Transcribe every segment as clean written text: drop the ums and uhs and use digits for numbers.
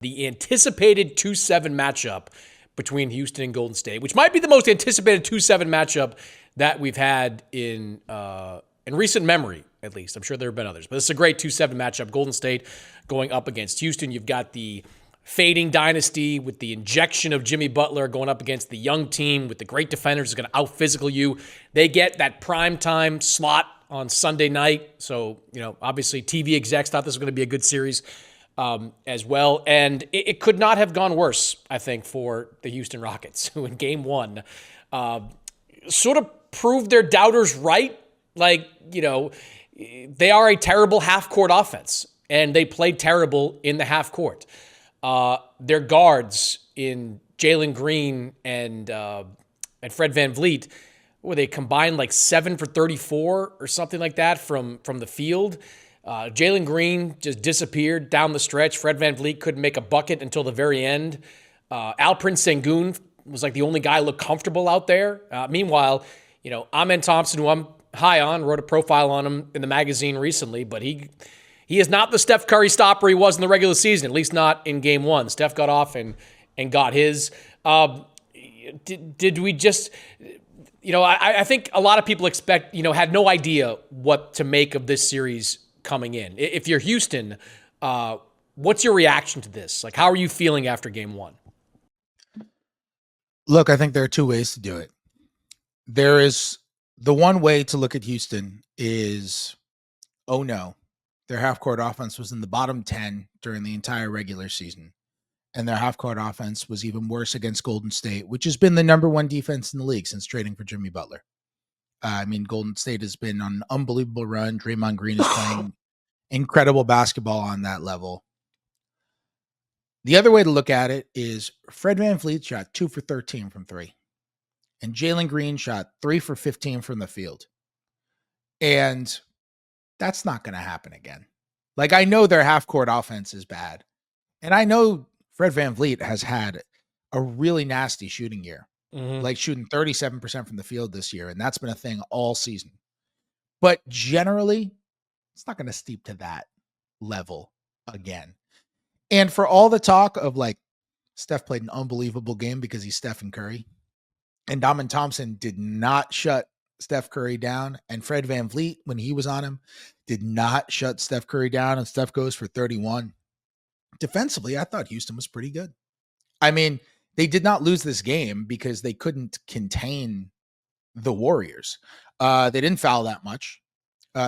the anticipated 2-7 matchup between Houston and Golden State, which might be the most anticipated 2-7 matchup that we've had in recent memory, at least. I'm sure there have been others, but this is a great 2-7 matchup. Golden State going up against Houston. You've got the fading dynasty with the injection of Jimmy Butler going up against the young team with the great defenders who's going to out-physical you. They get that primetime slot on Sunday night. So, obviously TV execs thought this was going to be a good series as well. And it could not have gone worse, I think, for the Houston Rockets, who in game one sort of proved their doubters right. They are a terrible half-court offense, and they played terrible in the half court. Their guards in Jaylen Green and Fred VanVleet, where they combined like 7 for 34 or something like that from the field. Jaylen Green just disappeared down the stretch. Fred VanVleet couldn't make a bucket until the very end. Alperen Sengun was like the only guy who looked comfortable out there. Meanwhile, Amen Thompson, who I'm high on, wrote a profile on him in the magazine recently, but he is not the Steph Curry stopper he was in the regular season, at least not in game one. Steph got off and got his. Did we just, I think a lot of people had no idea what to make of this series coming in. If you're Houston, what's your reaction to this? Like, how are you feeling after game one? Look, I think there are two ways to do it. There is the one way to look at Houston is, oh no, their half-court offense was in the bottom 10 during the entire regular season. And their half-court offense was even worse against Golden State, which has been the number one defense in the league since trading for Jimmy Butler. Golden State has been on an unbelievable run. Draymond Green is playing incredible basketball on that level. The other way to look at it is Fred VanVleet shot 2 for 13 from 3. And Jaylen Green shot 3 for 15 from the field. And that's not going to happen again. Like, I know their half-court offense is bad. And I know Fred VanVleet has had a really nasty shooting year. Mm-hmm. Like shooting 37% from the field this year. And that's been a thing all season. But generally, it's not going to steep to that level again. And for all the talk of like, Steph played an unbelievable game because he's Stephen Curry. And Amen Thompson did not shut Steph Curry down. And Fred VanVleet, when he was on him, did not shut Steph Curry down. And Steph goes for 31. Defensively, I thought Houston was pretty good. I mean, they did not lose this game because they couldn't contain the Warriors. They didn't foul that much.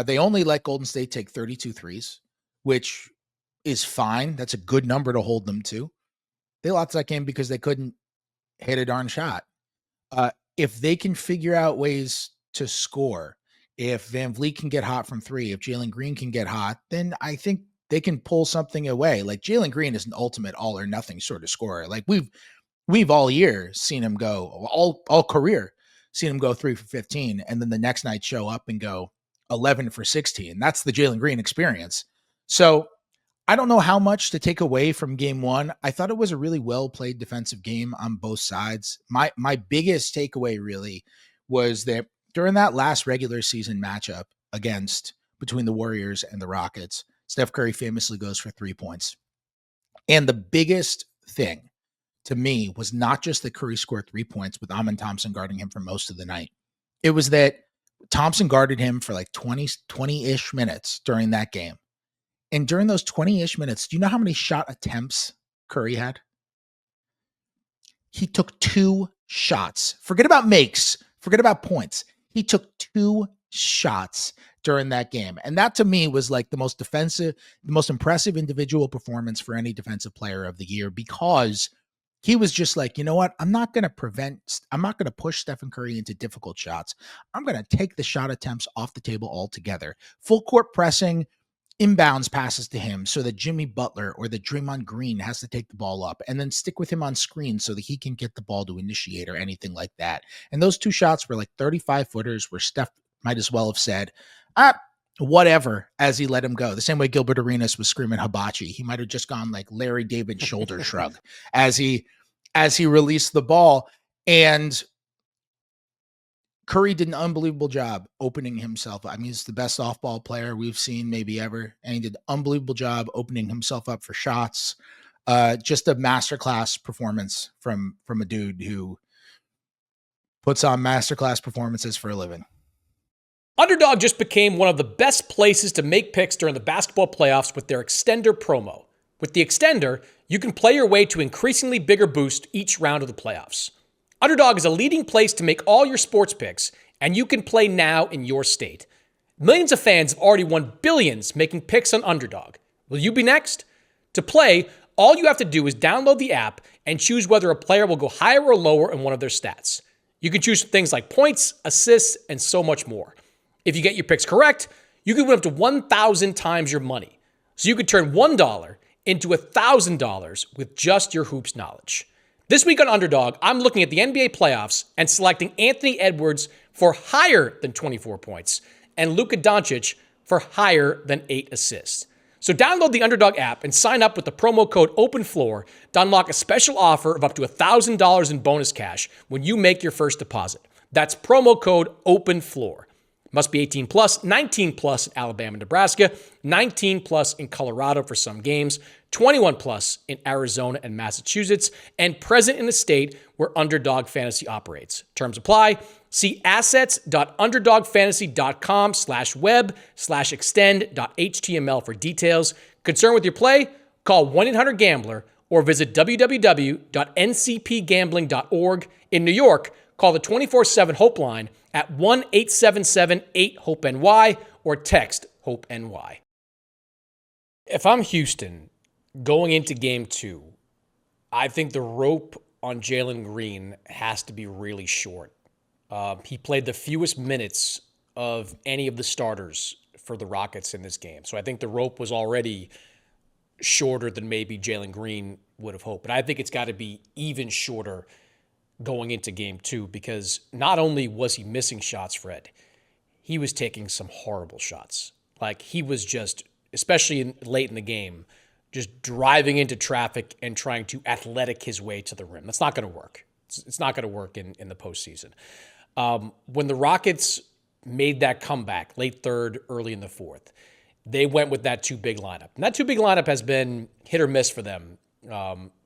They only let Golden State take 32 threes, which is fine. That's a good number to hold them to. They lost that game because they couldn't hit a darn shot. If they can figure out ways to score, if VanVleet can get hot from 3, if Jaylen Green can get hot, then I think they can pull something away. Like Jaylen Green is an ultimate all or nothing sort of scorer. Like we've all year seen him go, all career, seen him go 3 for 15, and then the next night show up and go 11 for 16. That's the Jaylen Green experience. So I don't know how much to take away from game one. I thought it was a really well-played defensive game on both sides. My biggest takeaway really was that during that last regular season matchup between the Warriors and the Rockets, Steph Curry famously goes for 3 points. And the biggest thing to me was not just that Curry scored 3 points with Amen Thompson guarding him for most of the night. It was that Thompson guarded him for like 20-ish minutes during that game. And during those 20-ish minutes, do you know how many shot attempts Curry had? He took 2 shots. Forget about makes. Forget about points. He took 2 shots during that game. And that to me was like the most impressive individual performance for any defensive player of the year, because he was just like, you know what? I'm not going to push Stephen Curry into difficult shots. I'm going to take the shot attempts off the table altogether. Full court pressing, inbounds passes to him so that Jimmy Butler or that Draymond Green has to take the ball up, and then stick with him on screen so that he can get the ball to initiate or anything like that. And those 2 shots were like 35 footers where Steph might as well have said, whatever, as he let him go. The same way Gilbert Arenas was screaming hibachi. He might have just gone like Larry David shoulder shrug as he released the ball. And Curry did an unbelievable job opening himself. I mean, he's the best off-ball player we've seen maybe ever. And he did an unbelievable job opening himself up for shots. Just a masterclass performance from a dude who puts on masterclass performances for a living. Underdog just became one of the best places to make picks during the basketball playoffs with their Extender promo. With the Extender, you can play your way to increasingly bigger boost each round of the playoffs. Underdog is a leading place to make all your sports picks, and you can play now in your state. Millions of fans have already won billions making picks on Underdog. Will you be next? To play, all you have to do is download the app and choose whether a player will go higher or lower in one of their stats. You can choose things like points, assists, and so much more. If you get your picks correct, you can win up to 1,000 times your money. So you could turn $1 into $1,000 with just your hoops knowledge. This week on Underdog, I'm looking at the NBA playoffs and selecting Anthony Edwards for higher than 24 points and Luka Doncic for higher than 8 assists. So download the Underdog app and sign up with the promo code OPENFLOOR to unlock a special offer of up to $1,000 in bonus cash when you make your first deposit. That's promo code OPENFLOOR. Must be 18 plus, 19 plus in Alabama and Nebraska, 19 plus in Colorado for some games, 21 plus in Arizona and Massachusetts, and present in the state where Underdog Fantasy operates. Terms apply. See assets.underdogfantasy.com/web/extend.html for details. Concerned with your play? Call 1-800-GAMBLER or visit www.ncpgambling.org. In New York, call the 24/7 Hope line at 1-877-8-HOPE-NY or text HOPE-NY. If I'm Houston going into game 2, I think the rope on Jaylen Green has to be really short. He played the fewest minutes of any of the starters for the Rockets in this game. So I think the rope was already shorter than maybe Jaylen Green would have hoped. But I think it's got to be even shorter going into game 2 because not only was he missing shots, Fred, he was taking some horrible shots. Like he was just, especially late in the game, just driving into traffic and trying to athletic his way to the rim. That's not going to work. It's not going to work in the postseason. When the Rockets made that comeback late third, early in the fourth, they went with that 2-big lineup. And that 2-big lineup has been hit or miss for them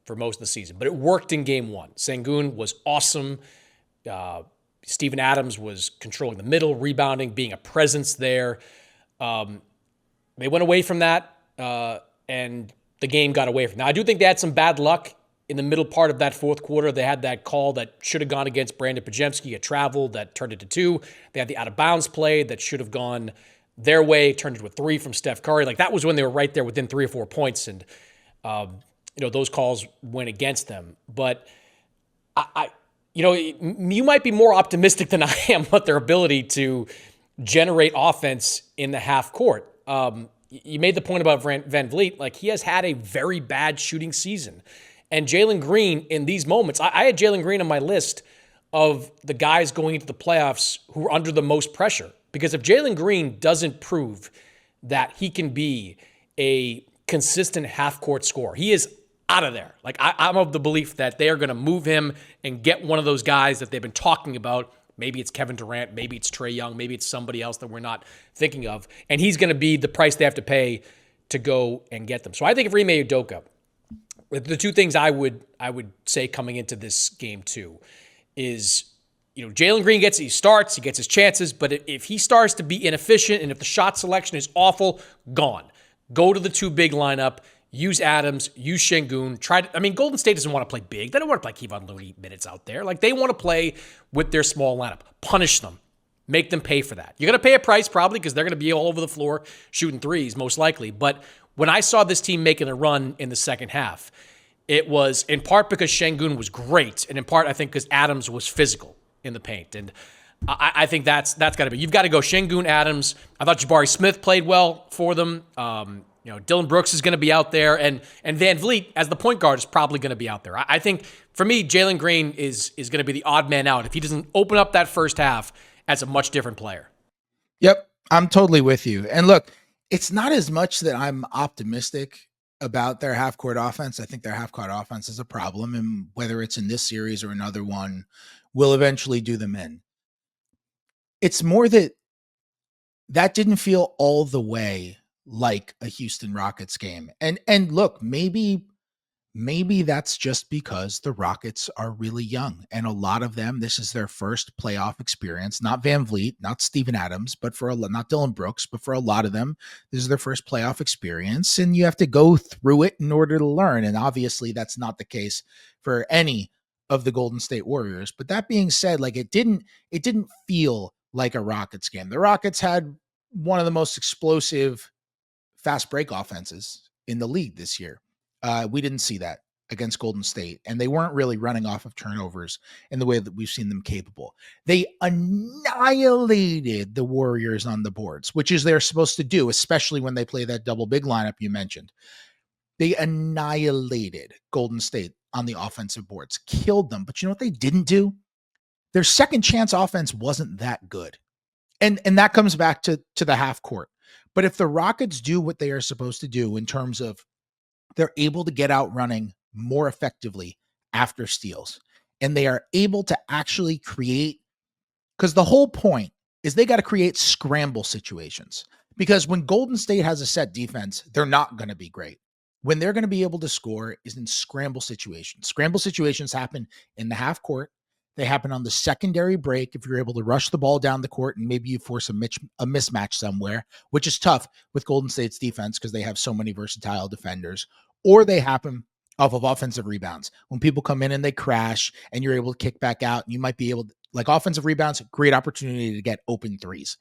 for most of the season, but it worked in game 1. Sengun was awesome. Steven Adams was controlling the middle, rebounding, being a presence there. They went away from that, and the game got away from them. Now, I do think they had some bad luck in the middle part of that fourth quarter. They had that call that should have gone against Brandon Podziemski, a travel that turned it to 2. They had the out-of-bounds play that should have gone their way, turned into a 3 from Steph Curry. Like, that was when they were right there within 3 or 4 points, and those calls went against them. But you might be more optimistic than I am about their ability to generate offense in the half court. You made the point about Van Vliet. Like, he has had a very bad shooting season. And Jaylen Green, in these moments, I had Jaylen Green on my list of the guys going into the playoffs who are under the most pressure. Because if Jaylen Green doesn't prove that he can be a consistent half-court scorer, he is out of there. Like, I'm of the belief that they are going to move him and get one of those guys that they've been talking about. Maybe it's Kevin Durant, maybe it's Trae Young, maybe it's somebody else that we're not thinking of. And he's going to be the price they have to pay to go and get them. So I think if Ime Udoka, the two things I would say coming into this game 2 is, Jaylen Green he starts, he gets his chances, but if he starts to be inefficient and if the shot selection is awful, gone. Go to the 2-big lineup, use Adams, use Sengun. Golden State doesn't want to play big. They don't want to play Kevon Looney minutes out there. Like, they want to play with their small lineup. Punish them. Make them pay for that. You're going to pay a price probably because they're going to be all over the floor shooting threes, most likely. But when I saw this team making a run in the second half, it was in part because Sengun was great, and in part, I think, because Adams was physical in the paint. And I think that's got to be. You've got to go Sengun, Adams. I thought Jabari Smith played well for them. Dylan Brooks is going to be out there, and Van Vliet, as the point guard, is probably going to be out there. I think, for me, Jaylen Green is going to be the odd man out if he doesn't open up that first half as a much different player. Yep, I'm totally with you. And look, it's not as much that I'm optimistic about their half-court offense. I think their half-court offense is a problem, and whether it's in this series or another one, will eventually do them in. It's more that didn't feel all the way like a Houston Rockets game. And look, maybe maybe that's just because the Rockets are really young. And a lot of them, this is their first playoff experience. Not Van Vliet, not Steven Adams, but not Dylan Brooks, but for a lot of them, this is their first playoff experience. And you have to go through it in order to learn. And obviously, that's not the case for any of the Golden State Warriors. But that being said, like it didn't feel like a Rockets game. The Rockets had one of the most explosive fast break offenses in the league this year. We didn't see that against Golden State, and they weren't really running off of turnovers in the way that we've seen them capable. They annihilated the Warriors on the boards, which is they're supposed to do, especially when they play that double big lineup you mentioned. They annihilated Golden State on the offensive boards, killed them. But you know what they didn't do? Their second chance offense wasn't that good. And that comes back to the half court. But if the Rockets do what they are supposed to do in terms of they're able to get out running more effectively after steals, and they are able to actually create, because the whole point is they got to create scramble situations. Because when Golden State has a set defense, they're not going to be great. When they're going to be able to score is in scramble situations. Scramble situations happen in the half court. They happen on the secondary break if you're able to rush the ball down the court and maybe you force a mismatch somewhere, which is tough with Golden State's defense because they have so many versatile defenders. Or they happen off of offensive rebounds. When people come in and they crash and you're able to kick back out, and you might be able to, like offensive rebounds, great opportunity to get open threes.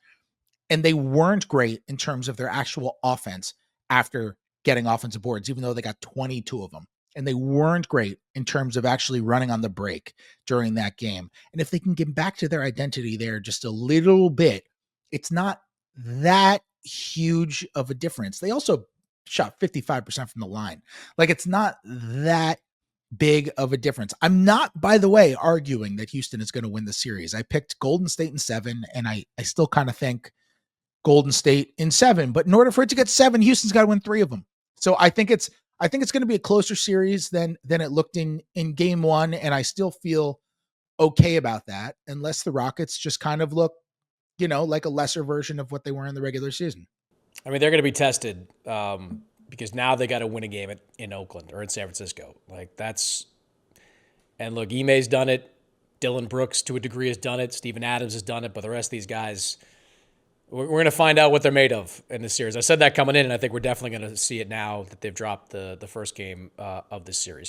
And they weren't great in terms of their actual offense after getting offensive boards, even though they got 22 of them. And they weren't great in terms of actually running on the break during that game. And if they can get back to their identity there just a little bit, it's not that huge of a difference. They also shot 55% from the line. Like it's not that big of a difference. I'm not, by the way, arguing that Houston is going to win the series. I picked Golden State in 7, and I still kind of think Golden State in 7. But in order for it to get 7, Houston's got to win 3 of them. So I think it's going to be a closer series than it looked in game 1, and I still feel okay about that, unless the Rockets just kind of look, like a lesser version of what they were in the regular season. I mean, they're going to be tested because now they got to win a game in Oakland or in San Francisco. And look, Ime's done it. Dylan Brooks, to a degree, has done it. Steven Adams has done it. But the rest of these guys, we're going to find out what they're made of in this series. I said that coming in, and I think we're definitely going to see it now that they've dropped the first game of this series.